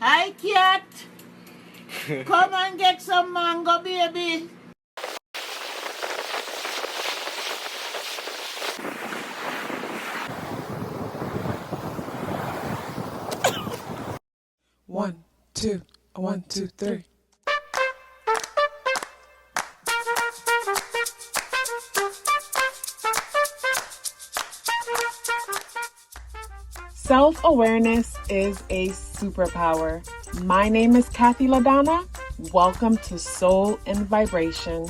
Hi, cat. Come and get some mango, baby. One, two, 1, 2, 3. Self-awareness is a superpower. My name is KathyLaDonna. Welcome to Soul and Vibration.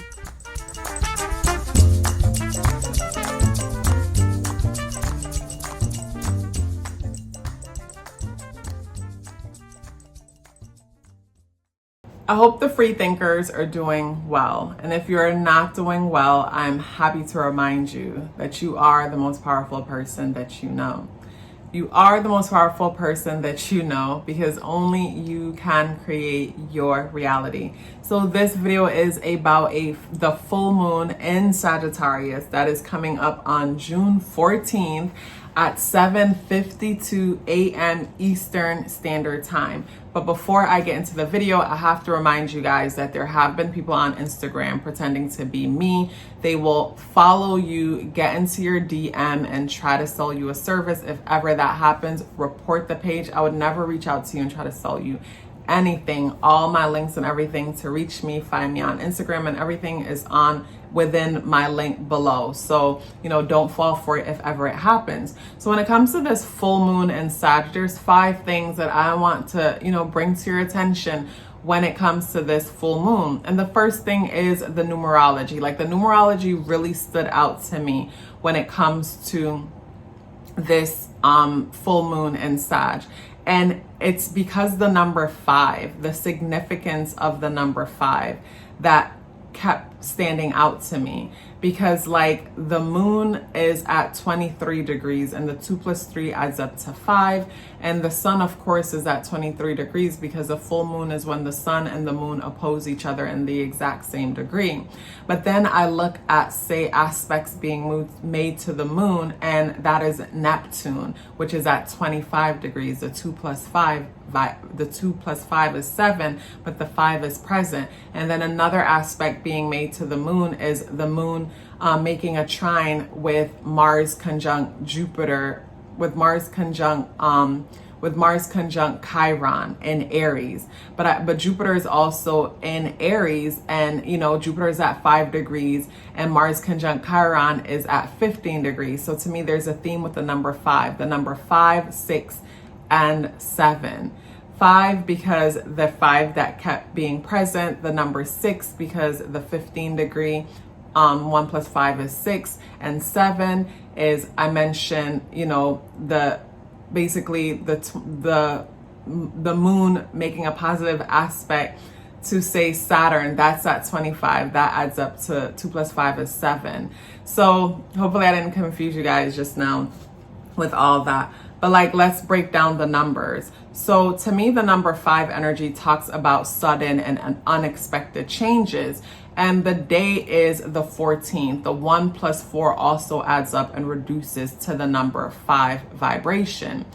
I hope the free thinkers are doing well. And if you're not doing well, I'm happy to remind you that you are the most powerful person that you know. You are the most powerful person that you know because only you can create your reality. So this video is about the full moon in Sagittarius that is coming up on June 14th at 7:52 a.m. Eastern Standard Time. But before I get into the video, I have to remind you guys that there have been people on Instagram pretending to be me. They will follow you, get into your DM, and try to sell you a service. If ever that happens, report the page. I would never reach out to you and try to sell you anything. All my links and everything to reach me, find me on Instagram, and everything is on within my link below. So, don't fall for it if ever it happens. So when it comes to this full moon in Sag, there's 5 things that I want to, bring to your attention when it comes to this full moon. And the first thing is the numerology. Like, the numerology really stood out to me when it comes to this full moon in Sag. And it's because the number 5, the significance of the number 5, that kept standing out to me, because like the moon is at 23 degrees and the 2 plus 3 adds up to 5, and the sun of course is at 23 degrees because the full moon is when the sun and the moon oppose each other in the exact same degree. But then I look at, say, aspects being made to the moon, and that is Neptune, which is at 25 degrees. The 2 plus 5 is 7, but the 5 is present. And then another aspect being made to the moon is the moon making a trine with Mars conjunct Jupiter, with Mars conjunct Chiron in Aries. But Jupiter is also in Aries, and Jupiter is at 5 degrees and Mars conjunct Chiron is at 15 degrees. So to me, there's a theme with the number 5. The number 5, 6, and 7. 5 because the 5 that kept being present, the number 6 because the 15 degree 1 plus 5 is 6, and 7 is, I mentioned, basically the moon making a positive aspect to, say, Saturn. That's at 25. That adds up to 2 plus 5 is 7. So hopefully I didn't confuse you guys just now with all that. But let's break down the numbers. So to me, the number 5 energy talks about sudden and unexpected changes. And the day is the 14th. The 1 plus 4 also adds up and reduces to the number 5 vibration.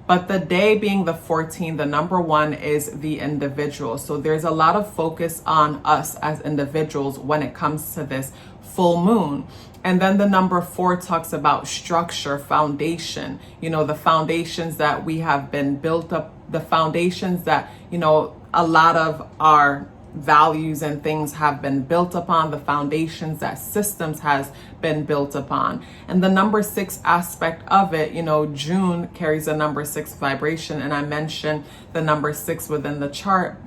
But the day being the 14th, the number 1 is the individual. So there's a lot of focus on us as individuals when it comes to this full moon. And then the number 4 talks about structure, foundation, the foundations that we have been built up, the foundations that, a lot of our values and things have been built upon, the foundations that systems has been built upon. And the number 6 aspect of it, June carries a number 6 vibration. And I mentioned the number 6 within the chart,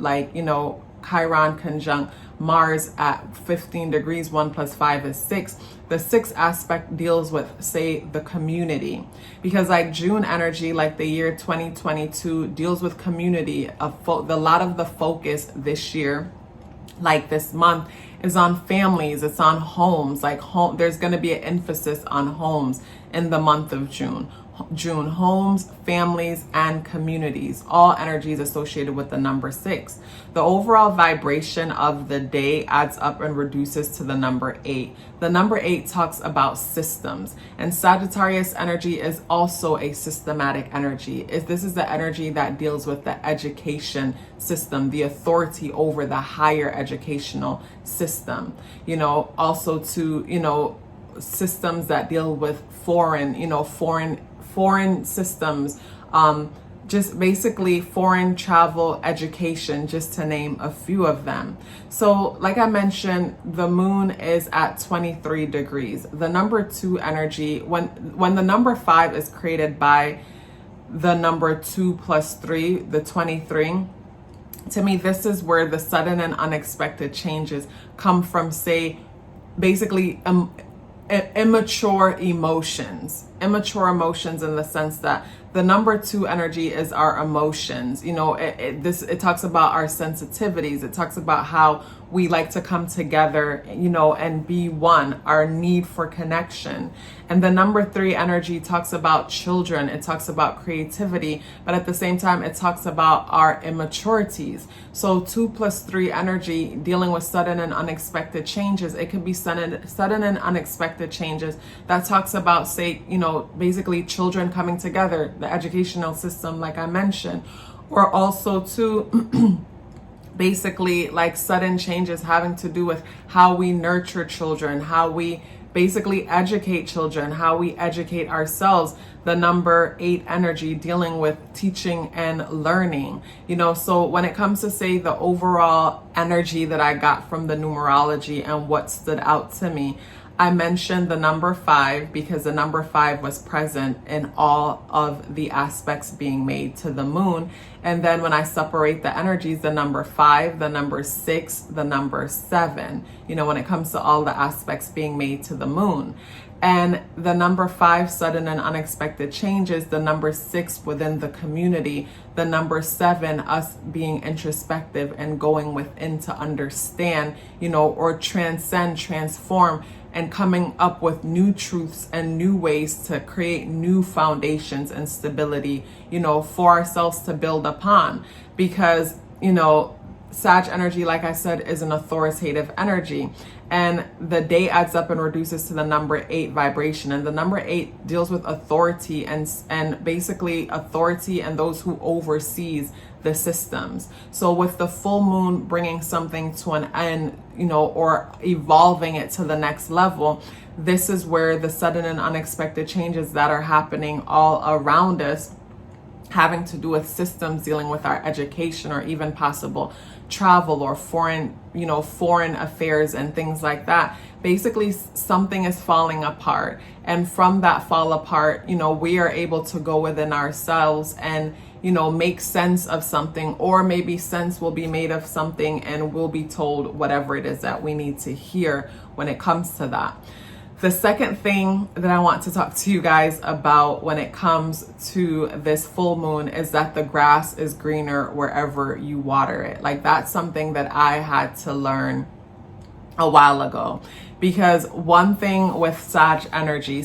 Chiron conjunct Mars at 15 degrees, 1 plus 5 is 6. The 6th aspect deals with, say, the community, because June energy, the year 2022, deals with community. A lot of the focus this year, this month, is on families. It's on homes. There's going to be an emphasis on homes in the month of June. June, homes, families, and communities, all energies associated with the number 6. The overall vibration of the day adds up and reduces to the number 8. The number 8 talks about systems, and Sagittarius energy is also a systematic energy. This is the energy that deals with the education system, the authority over the higher educational system, also to, systems that deal with foreign systems, just basically foreign travel, education, just to name a few of them. So like I mentioned, the moon is at 23 degrees. The number 2 energy, when the number 5 is created by the number 2 plus 3, the 23, to me, this is where the sudden and unexpected changes come from, say, basically immature emotions in the sense that the number 2 energy is our emotions. It talks about our sensitivities. It talks about how we like to come together, and be one, our need for connection. And the number 3 energy talks about children. It talks about creativity, but at the same time, it talks about our immaturities. So 2 plus 3 energy dealing with sudden and unexpected changes. It could be sudden and unexpected changes that talks about, say, basically children coming together, the educational system, like I mentioned, or also to basically like sudden changes having to do with how we nurture children, how we basically educate children, how we educate ourselves. The number 8 energy dealing with teaching and learning, so when it comes to, say, the overall energy that I got from the numerology and what stood out to me, I mentioned the number 5 because the number 5 was present in all of the aspects being made to the moon. And then when I separate the energies, the number 5, the number 6, the number 7, when it comes to all the aspects being made to the moon. And the number 5, sudden and unexpected changes, the number 6 within the community, the number 7, us being introspective and going within to understand, or transcend, transform, and coming up with new truths and new ways to create new foundations and stability, for ourselves to build upon. Because, Sag energy, like I said, is an authoritative energy. And the day adds up and reduces to the number 8 vibration. And the number 8 deals with authority and basically authority and those who oversees the systems. So with the full moon bringing something to an end, or evolving it to the next level, this is where the sudden and unexpected changes that are happening all around us, having to do with systems dealing with our education or even possible travel or foreign affairs and things like that. Basically, something is falling apart. And from that fall apart, we are able to go within ourselves and, make sense of something, or maybe sense will be made of something and we'll be told whatever it is that we need to hear when it comes to that. The second thing that I want to talk to you guys about when it comes to this full moon is that the grass is greener wherever you water it. Like, that's something that I had to learn a while ago. Because one thing with Sag energy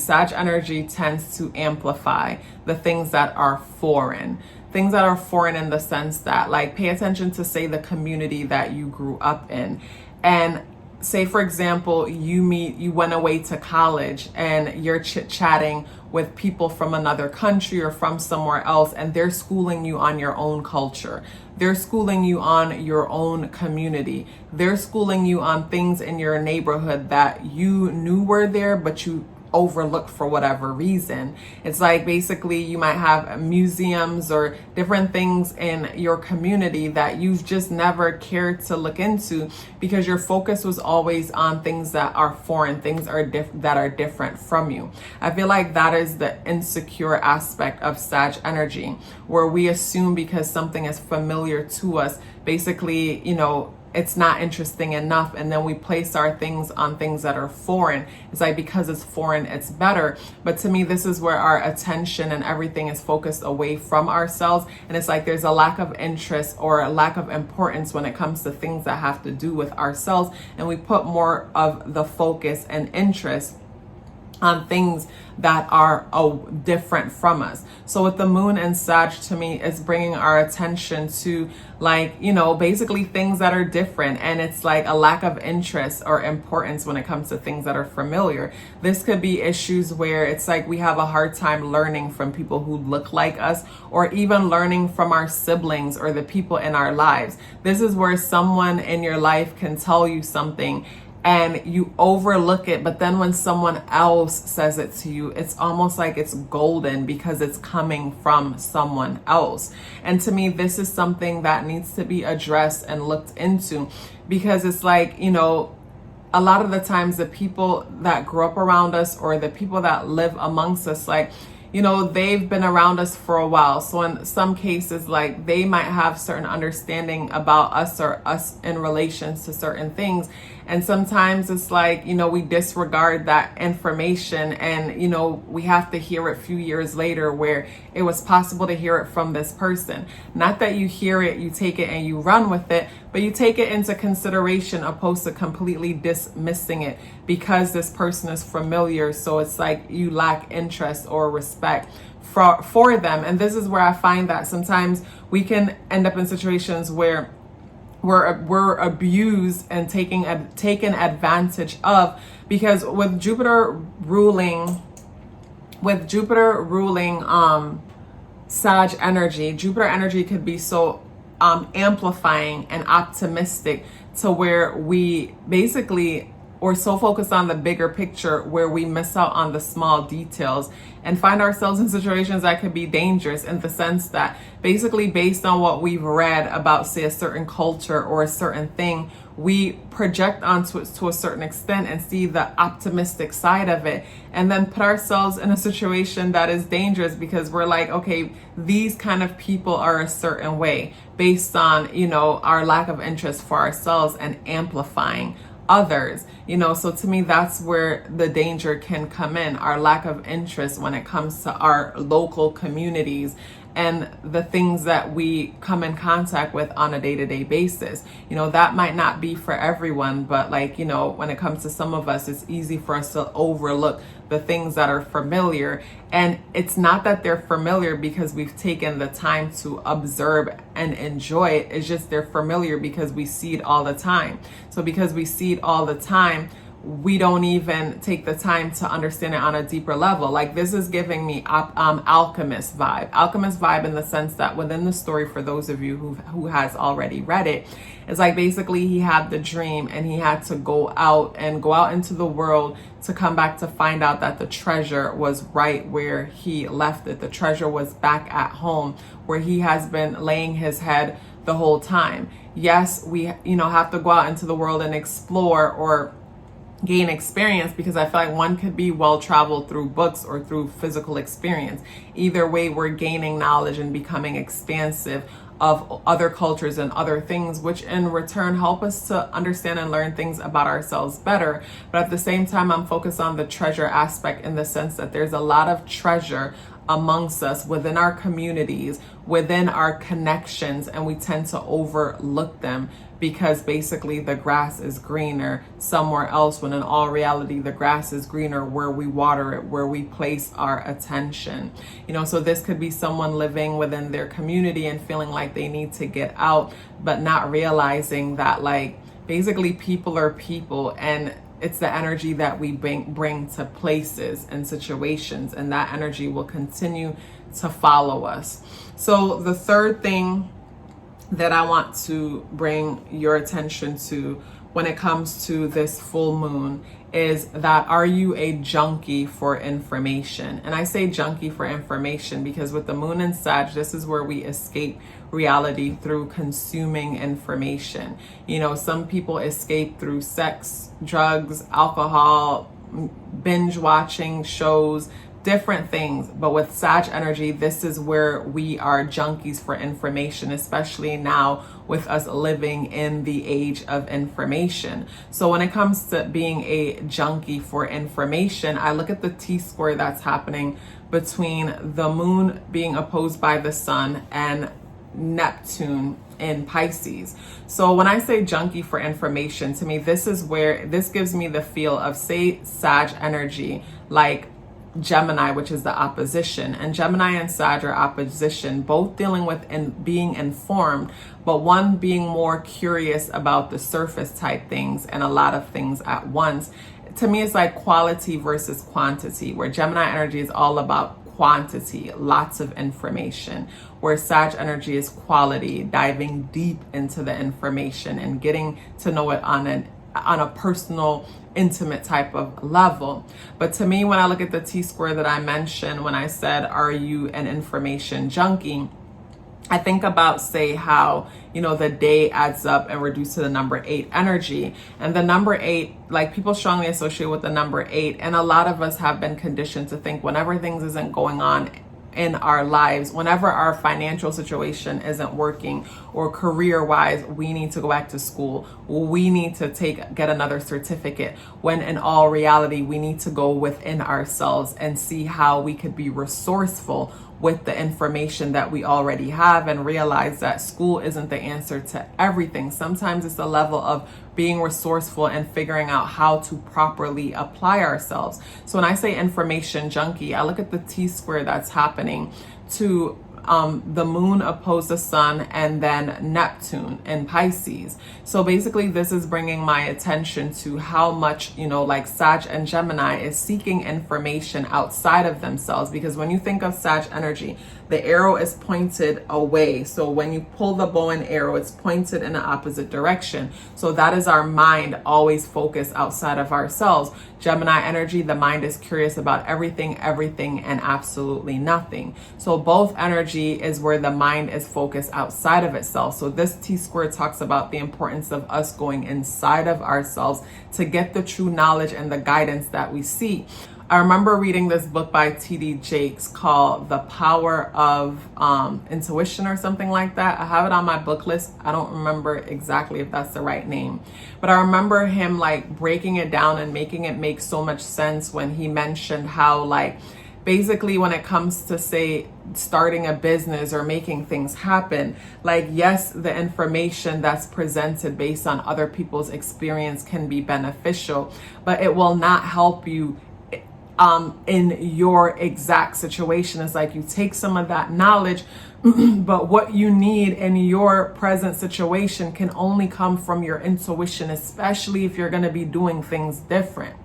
tends to amplify the things that are foreign. Things that are foreign in the sense that, like, pay attention to, say, the community that you grew up in. And say, for example, you went away to college and you're chit-chatting with people from another country or from somewhere else, and they're schooling you on your own culture. They're schooling you on your own community. They're schooling you on things in your neighborhood that you knew were there, but you overlooked for whatever reason. It's like, basically, you might have museums or different things in your community that you've just never cared to look into because your focus was always on things that are foreign, things that are different from you. I feel like that is the insecure aspect of Sag energy, where we assume because something is familiar to us, basically, it's not interesting enough, and then we place our things on things that are foreign. It's like, because it's foreign, it's better. But to me, this is where our attention and everything is focused away from ourselves, and it's like there's a lack of interest or a lack of importance when it comes to things that have to do with ourselves, and we put more of the focus and interest on things that are different from us. So with the moon and Sag, to me, it's bringing our attention to, like, you know, basically things that are different, and it's like a lack of interest or importance when it comes to things that are familiar. This could be issues where it's like we have a hard time learning from people who look like us, or even learning from our siblings or the people in our lives. This is where someone in your life can tell you something and you overlook it, but then when someone else says it to you, it's almost like it's golden because it's coming from someone else. And to me, this is something that needs to be addressed and looked into, because it's like, you know, a lot of the times the people that grew up around us or the people that live amongst us, like, you know, they've been around us for a while. So in some cases, like, they might have certain understanding about us or us in relations to certain things. And sometimes it's like, you know, we disregard that information, and, you know, we have to hear it a few years later where it was possible to hear it from this person. Not that you hear it, you take it and you run with it, but you take it into consideration opposed to completely dismissing it because this person is familiar. So it's like you lack interest or respect for them. And this is where I find that sometimes we can end up in situations where we're abused and taken advantage of, because with Jupiter ruling Sag energy, Jupiter energy could be so amplifying and optimistic to where we basically or so focused on the bigger picture where we miss out on the small details and find ourselves in situations that could be dangerous, in the sense that basically based on what we've read about, say, a certain culture or a certain thing, we project onto it to a certain extent and see the optimistic side of it, and then put ourselves in a situation that is dangerous because we're like, okay, these kind of people are a certain way based on, you know, our lack of interest for ourselves and amplifying others, you know. So to me, that's where the danger can come in, our lack of interest when it comes to our local communities and the things that we come in contact with on a day-to-day basis. You know, that might not be for everyone, but like, you know, when it comes to some of us, it's easy for us to overlook the things that are familiar. And it's not that they're familiar because we've taken the time to observe and enjoy it. It's just they're familiar because we see it all the time. So because we see it all the time, we don't even take the time to understand it on a deeper level. Like, this is giving me alchemist vibe in the sense that within the story, for those of you who has already read it, it's like basically he had the dream and he had to go out into the world to come back to find out that the treasure was right where he left it. The treasure was back at home where he has been laying his head the whole time. Yes, we, you know, have to go out into the world and explore or gain experience, because I feel like one could be well traveled through books or through physical experience. Either way, we're gaining knowledge and becoming expansive of other cultures and other things, which in return help us to understand and learn things about ourselves better. But at the same time, I'm focused on the treasure aspect in the sense that there's a lot of treasure amongst us, within our communities, within our connections, and we tend to overlook them because basically the grass is greener somewhere else, when in all reality the grass is greener where we water it, where we place our attention. You know, so this could be someone living within their community and feeling like they need to get out, but not realizing that, like, basically people are people, and it's the energy that we bring to places and situations, and that energy will continue to follow us. So the third thing that I want to bring your attention to when it comes to this full moon is that, are you a junkie for information? And I say junkie for information because with the moon and Sag, this is where we escape reality through consuming information. You know, some people escape through sex, drugs, alcohol, binge watching shows, different things. But with Sag energy, this is where we are junkies for information, especially now with us living in the age of information. So when it comes to being a junkie for information, I look at the T-square that's happening between the moon being opposed by the sun and Neptune in Pisces. So when I say junkie for information, to me, this gives me the feel of, say, Sag energy, like Gemini, which is the opposition. And Gemini and Sag are opposition, both dealing with being informed, but one being more curious about the surface type things and a lot of things at once. To me, it's like quality versus quantity, where Gemini energy is all about quantity, lots of information, where Sag energy is quality, diving deep into the information and getting to know it on a personal, intimate type of level. But to me, when I look at the T-square that I mentioned, when I said, are you an information junkie? I think about, say, how, the day adds up and reduced to the number 8 energy. And the number 8, like, people strongly associate with the number 8. And a lot of us have been conditioned to think whenever things isn't going on in our lives, whenever our financial situation isn't working, or career-wise, we need to go back to school, we need to get another certificate, when in all reality, we need to go within ourselves and see how we could be resourceful with the information that we already have, and realize that school isn't the answer to everything. Sometimes it's a level of being resourceful and figuring out how to properly apply ourselves. So when I say information junkie, I look at the T-square that's happening to the moon opposed the sun, and then Neptune in Pisces. So basically, this is bringing my attention to how much, like Sag and Gemini is seeking information outside of themselves. Because when you think of Sag energy, the arrow is pointed away. So when you pull the bow and arrow, it's pointed in the opposite direction. So that is our mind always focused outside of ourselves. Gemini energy, the mind is curious about everything, and absolutely nothing. So both energy is where the mind is focused outside of itself. So this T-square talks about the importance of us going inside of ourselves to get the true knowledge and the guidance that we seek. I remember reading this book by T.D. Jakes called The Power of Intuition or something like that. I have it on my book list. I don't remember exactly if that's the right name. But I remember him like breaking it down and making it make so much sense when he mentioned how, like, basically when it comes to, say, starting a business or making things happen, like, yes, the information that's presented based on other people's experience can be beneficial, but it will not help you in your exact situation. It's like you take some of that knowledge, but what you need in your present situation can only come from your intuition, especially if you're going to be doing things different,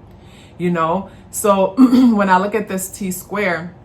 So when I look at this T-square,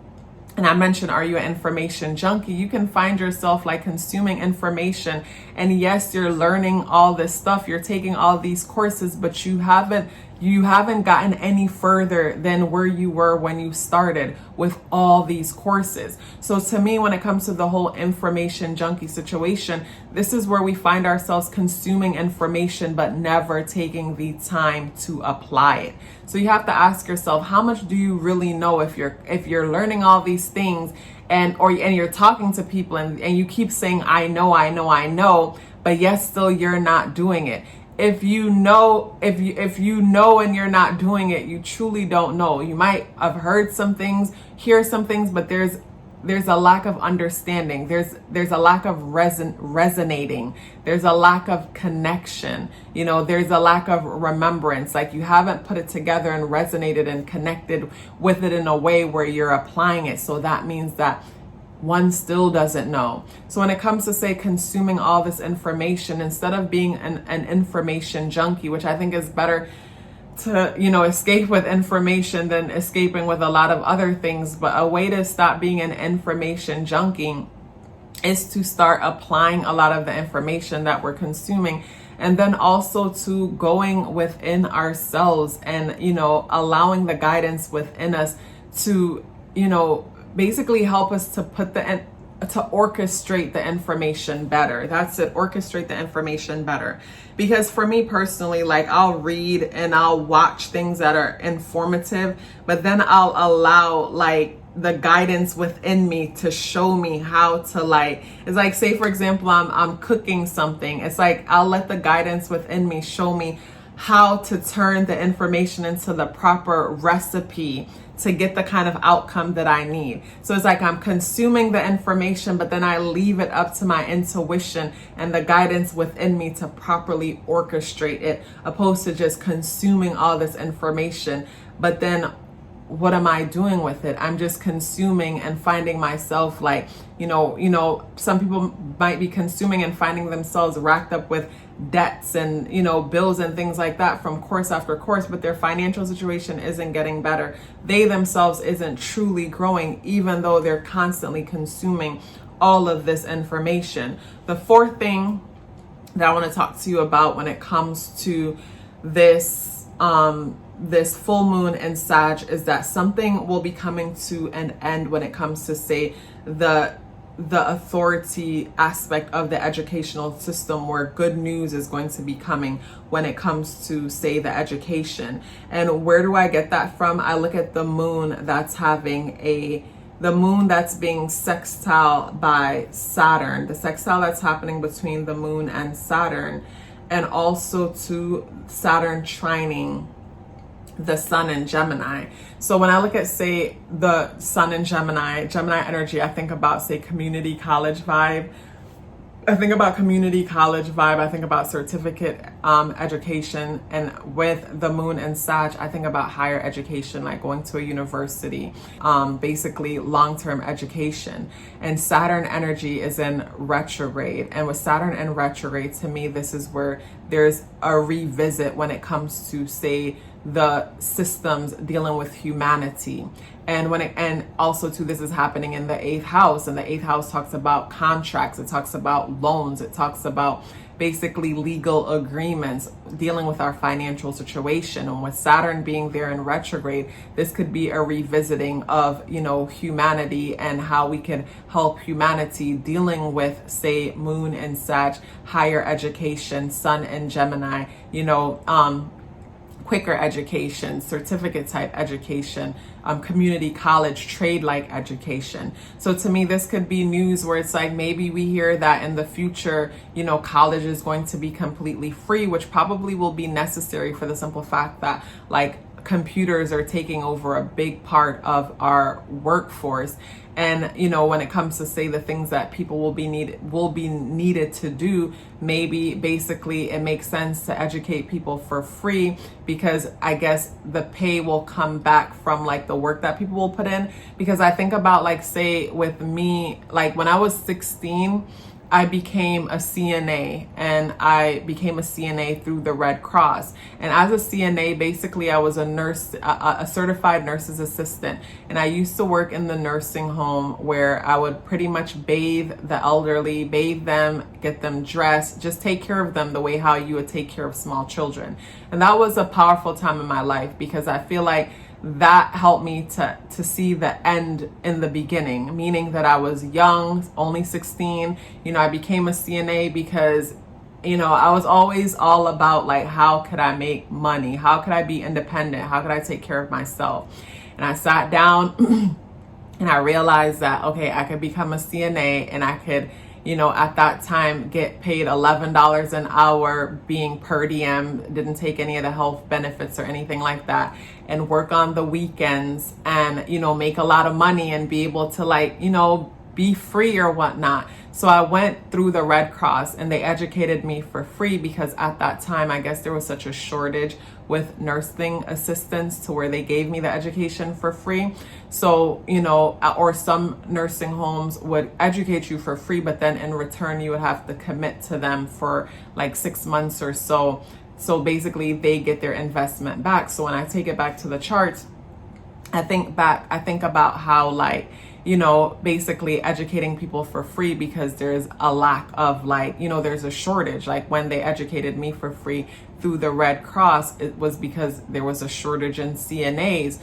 and I mentioned, are you an information junkie? You can find yourself like consuming information. And yes, you're learning all this stuff. You're taking all these courses, but you haven't gotten any further than where you were when you started with all these courses. So to me, when it comes to the whole information junkie situation, this is where we find ourselves consuming information, but never taking the time to apply it. So you have to ask yourself, how much do you really know if you're learning all these things and you're talking to people and you keep saying, I know, but yes, still you're not doing it. If you know and you're not doing it, you truly don't know. You might have heard some things, hear some things, but there's a lack of understanding. There's a lack of resonating. There's a lack of connection. There's a lack of remembrance. Like you haven't put it together and resonated and connected with it in a way where you're applying it. So that means that one still doesn't know. So when it comes to, say, consuming all this information, instead of being an information junkie, which I think is better to, escape with information than escaping with a lot of other things, but a way to stop being an information junkie is to start applying a lot of the information that we're consuming, and then also to going within ourselves and, allowing the guidance within us to, basically help us to orchestrate the information better. That's it, orchestrate the information better. Because for me personally, like I'll read and I'll watch things that are informative, but then I'll allow like the guidance within me to show me how to it's like, say for example, I'm cooking something. It's like I'll let the guidance within me show me how to turn the information into the proper recipe to get the kind of outcome that I need. So it's like I'm consuming the information, but then I leave it up to my intuition and the guidance within me to properly orchestrate it, opposed to just consuming all this information. But then what am I doing with it? I'm just consuming and finding myself like, some people might be consuming and finding themselves racked up with debts and, bills and things like that from course after course, but their financial situation isn't getting better. They themselves isn't truly growing, even though they're constantly consuming all of this information. The fourth thing that I want to talk to you about when it comes to this full moon in Sag is that something will be coming to an end when it comes to, say, the authority aspect of the educational system, where good news is going to be coming when it comes to, say, the education. And where do I get that from? I look at the moon that's being sextile by Saturn, the sextile that's happening between the moon and Saturn, and also to Saturn trining the sun in Gemini. So when I look at, say, the sun in Gemini energy, I think about, say, community college vibe. I think about certificate education. And with the moon and Sag, I think about higher education, like going to a university, basically long-term education. And Saturn energy is in retrograde. And with Saturn in retrograde, to me, this is where there's a revisit when it comes to, say, the systems dealing with humanity. And also too, this is happening in the 8th house, and the 8th house talks about contracts, it talks about loans, it talks about basically legal agreements dealing with our financial situation. And with Saturn being there in retrograde, this could be a revisiting of, humanity and how we can help humanity dealing with, say, moon and Sag, higher education, sun and Gemini, quicker education, certificate type education, community college, trade-like education. So to me, this could be news where it's like, maybe we hear that in the future, college is going to be completely free, which probably will be necessary for the simple fact that, like, computers are taking over a big part of our workforce. And when it comes to, say, the things that people will be needed to do, maybe basically it makes sense to educate people for free, because I guess the pay will come back from, like, the work that people will put in. Because I think about, like, say with me, like when I was 16, I became a CNA, and I became a CNA through the Red Cross. And as a CNA, basically I was a nurse, a certified nurse's assistant. And I used to work in the nursing home, where I would pretty much bathe the elderly, bathe them, get them dressed, just take care of them the way how you would take care of small children. And that was a powerful time in my life, because I feel like that helped me to see the end in the beginning, meaning that I was young, only 16. I became a CNA because, I was always all about, like, how could I make money? How could I be independent? How could I take care of myself? And I sat down and I realized that, okay, I could become a CNA, and I could, at that time get paid $11 an hour being per diem, didn't take any of the health benefits or anything like that, and work on the weekends and, make a lot of money and be able to, like, be free or whatnot. So I went through the Red Cross, and they educated me for free, because at that time, I guess there was such a shortage with nursing assistants to where they gave me the education for free. So, or some nursing homes would educate you for free, but then in return, you would have to commit to them for like 6 months or so. So basically they get their investment back. So when I take it back to the charts, I think about how, like, basically educating people for free, because there's a lack of, like, there's a shortage. Like when they educated me for free through the Red Cross, it was because there was a shortage in CNAs,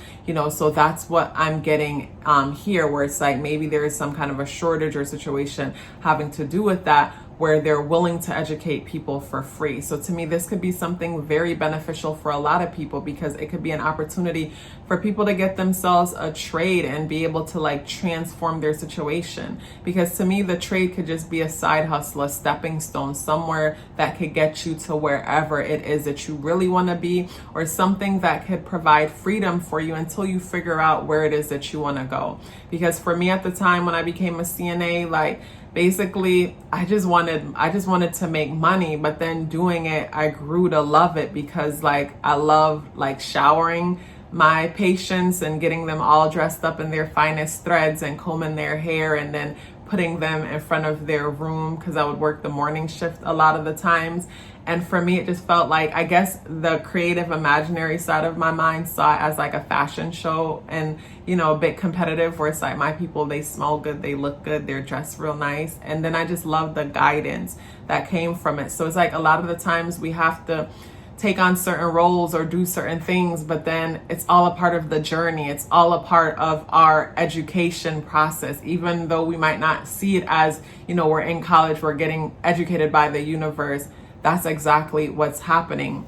so that's what I'm getting here, where it's like maybe there is some kind of a shortage or situation having to do with that, where they're willing to educate people for free. So to me, this could be something very beneficial for a lot of people, because it could be an opportunity for people to get themselves a trade and be able to like transform their situation. Because to me, the trade could just be a side hustle, a stepping stone, somewhere that could get you to wherever it is that you really want to be, or something that could provide freedom for you until you figure out where it is that you want to go. Because for me at the time when I became a CNA, like basically I just wanted to make money, but then doing it, I grew to love it, because like I love like showering my patients and getting them all dressed up in their finest threads and combing their hair and then putting them in front of their room, because I would work the morning shift a lot of the times. And for me, it just felt like, I guess the creative imaginary side of my mind saw it as like a fashion show, and, you know, a bit competitive, where it's like my people, they smell good, they look good, they're dressed real nice. And then I just love the guidance that came from it. So it's like a lot of the times we have to take on certain roles or do certain things, but then it's all a part of the journey. It's all a part of our education process. Even though we might not see it as, you know, we're in college, we're getting educated by the universe, that's exactly what's happening.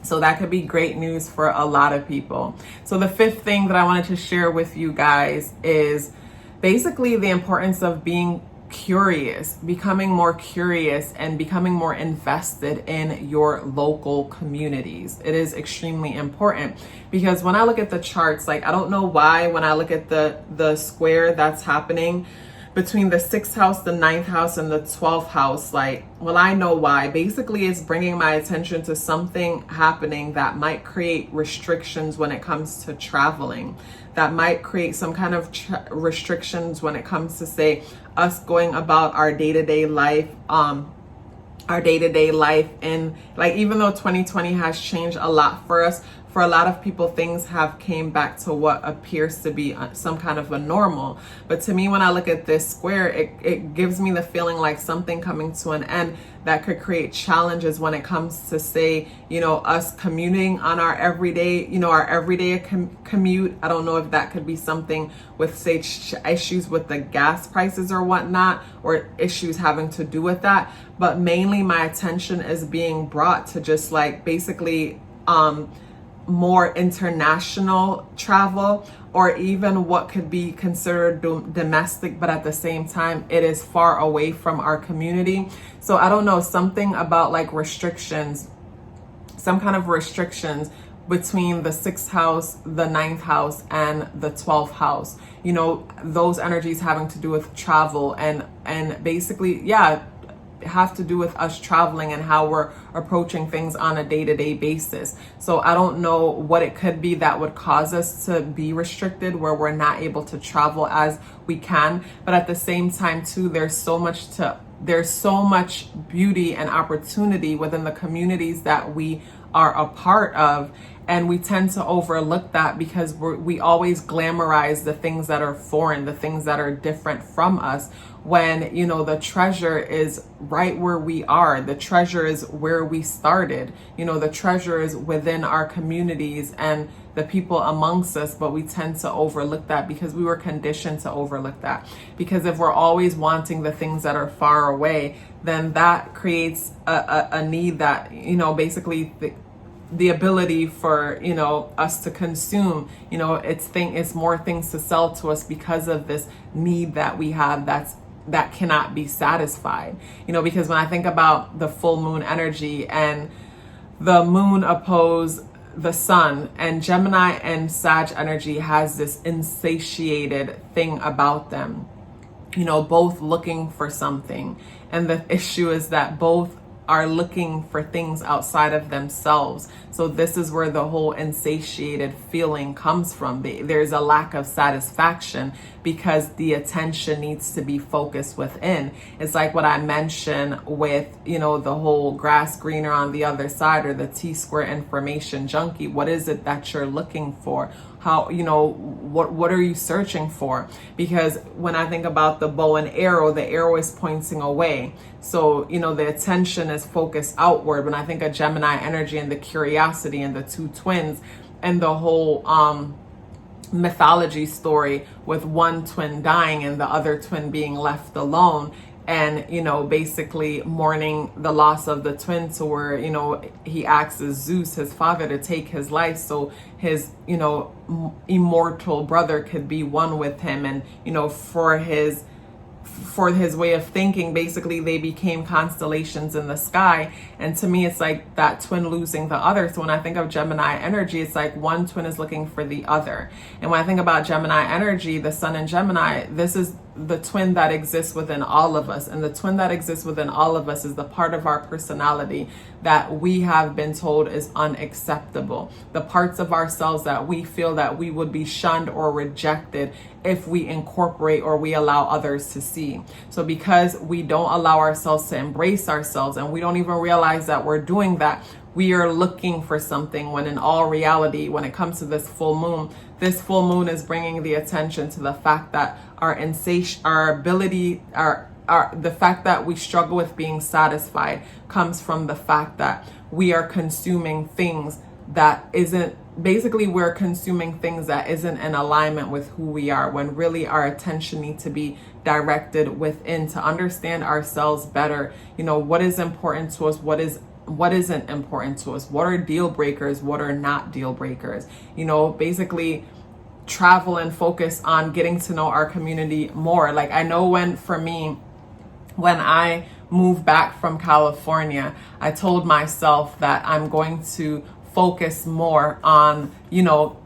So that could be great news for a lot of people. So the fifth thing that I wanted to share with you guys is basically the importance of being curious, becoming more curious and becoming more invested in your local communities. It is extremely important, because when I look at the charts, like I don't know why when I look at the square that's happening between the 6th house, the 9th house, and the 12th house, like, well, I know why. Basically, it's bringing my attention to something happening that might create restrictions when it comes to traveling, that might create some kind of restrictions when it comes to, say, us going about our day-to-day life, and like, even though 2020 has changed a lot for us, for a lot of people, things have came back to what appears to be some kind of a normal. But to me, when I look at this square, it gives me the feeling like something coming to an end that could create challenges when it comes to, say, you know, us commuting on our everyday, you know, our everyday commute. I don't know if that could be something with, say, issues with the gas prices or whatnot, or issues having to do with that. But mainly my attention is being brought to just like basically more international travel, or even what could be considered domestic, but at the same time it is far away from our community. So I don't know, something about like restrictions, some kind of restrictions between the 6th house, the 9th house, and the 12th house, you know, those energies having to do with travel and basically, yeah, have to do with us traveling and how we're approaching things on a day-to-day basis. So I don't know what it could be that would cause us to be restricted, where we're not able to travel as we can. But at the same time too, there's so much beauty and opportunity within the communities that we are a part of. And we tend to overlook that because we always glamorize the things that are foreign, the things that are different from us, when, you know, the treasure is right where we are. The treasure is where we started. You know, the treasure is within our communities and the people amongst us, but we tend to overlook that because we were conditioned to overlook that. Because if we're always wanting the things that are far away, then that creates a need that, you know, basically the ability for, you know, us to consume, you know, it's more things to sell to us because of this need that we have that cannot be satisfied. You know, because when I think about the full moon energy and the moon oppose the sun, and Gemini and Sag energy has this insatiated thing about them, you know, both looking for something. And the issue is that both are looking for things outside of themselves. So this is where the whole insatiated feeling comes from. There's a lack of satisfaction because the attention needs to be focused within. It's like what I mentioned with, you know, the whole grass greener on the other side, or the T-square information junkie. What is it that you're looking for? How, you know, what are you searching for? Because when I think about the bow and arrow, the arrow is pointing away. So, you know, the attention is focused outward. When I think of Gemini energy and the curiosity and the two twins and the whole mythology story with one twin dying and the other twin being left alone, and, you know, basically mourning the loss of the twin, to where, you know, he asks Zeus, his father, to take his life so his, you know, immortal brother could be one with him. And, you know, for his way of thinking, basically they became constellations in the sky. And to me, it's like that twin losing the other. So when I think of Gemini energy, it's like one twin is looking for the other. And when I think about Gemini energy, the sun in Gemini, this is the twin that exists within all of us. And the twin that exists within all of us is the part of our personality that we have been told is unacceptable. The parts of ourselves that we feel that we would be shunned or rejected if we incorporate or we allow others to see. So because we don't allow ourselves to embrace ourselves, and we don't even realize that we're doing that, we are looking for something, when in all reality, when it comes to this full moon is bringing the attention to the fact that the fact that we struggle with being satisfied comes from the fact that we are consuming things that we're consuming things that isn't in alignment with who we are, when really our attention needs to be directed within to understand ourselves better. You know, what is important to us, what isn't important to us, what are deal breakers, what are not deal breakers. You know, basically travel and focus on getting to know our community more. Like, I know when I moved back from California, I told myself that I'm going to focus more on, you know,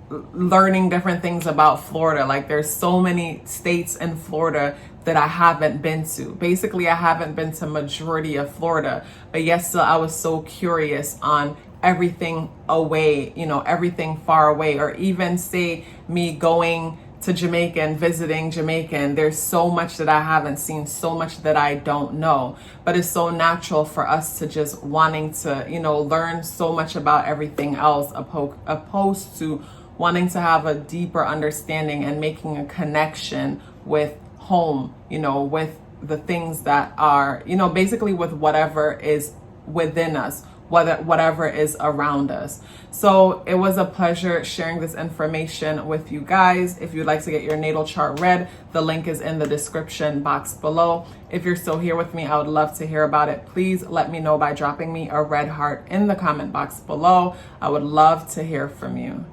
learning different things about Florida. Like, there's so many states in Florida that I haven't been to. Basically, I haven't been to majority of Florida, but yet still I was so curious on everything away, you know, everything far away. Or even say me going to Jamaica and visiting Jamaica, and there's so much that I haven't seen, so much that I don't know. But it's so natural for us to just wanting to, you know, learn so much about everything else, opposed to wanting to have a deeper understanding and making a connection with home, you know, with the things that are, you know, basically with whatever is within us, whatever is around us. So it was a pleasure sharing this information with you guys. If you'd like to get your natal chart read, the link is in the description box below. If you're still here with me, I would love to hear about it. Please let me know by dropping me a red heart in the comment box below. I would love to hear from you.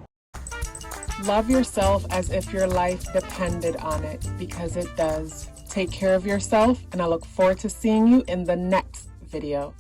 Love yourself as if your life depended on it, because it does. Take care of yourself, and I look forward to seeing you in the next video.